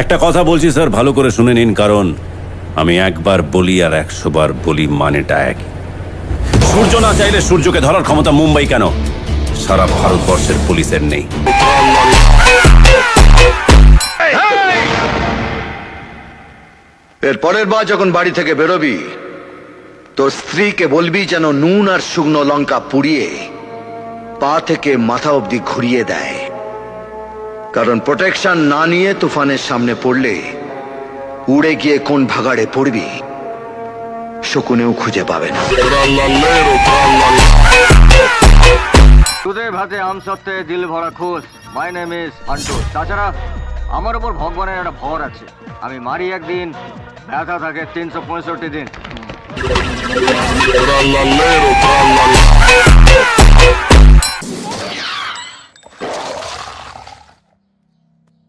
একটা কথা বলছি স্যার, ভালো করে শুনে নিন, কারণ আমি একবার বলি আর 100 বার বলি, মানেটা এক। সূর্য না চাইলে সূর্যকে ধরার ক্ষমতা মুম্বাই কেন সারা ভারতবর্ষের পুলিশের নেই। এর পরের বার যখন বাড়ি থেকে বেরোবি, তোর স্ত্রীকে বলবি যেন নুন আর শুকনো লঙ্কা পুড়িয়ে পা থেকে মাথা অবধি ঘুরিয়ে দেয়। কারণ প্রোটেকশন না নিয়ে তুফানের সামনে পড়লে উড়ে গিয়ে কোন ভাগাড়ে পড়বি শকুনেও খুঁজে পাবে না। দুধে ভাতে আম সত্ত্বে দিল ভরা খুশ। My name is Fantu. তাছাড়া আমার উপর ভগবানের একটা ভর আছে। আমি মারি একদিন, ব্যথা থাকে 365 দিন।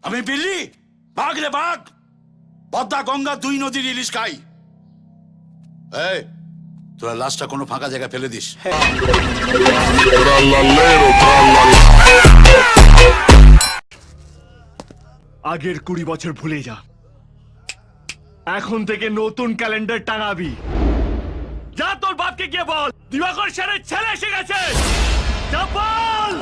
আমি বিল্লি, বাঘ রে বাঘ, পদ্মা গঙ্গা দুই নদীর ইলিশ খাই। এই তোরা লাশটা কোনো ফাঁকা জায়গায় ফেলে দিস। আগের 20 বছর ভুলে যা, এখন থেকে নতুন ক্যালেন্ডার টাঙাবি। যা তোর বাপকে গিয়ে বল দিবাকর সেনের ছেলে এসে গেছে। যা বল।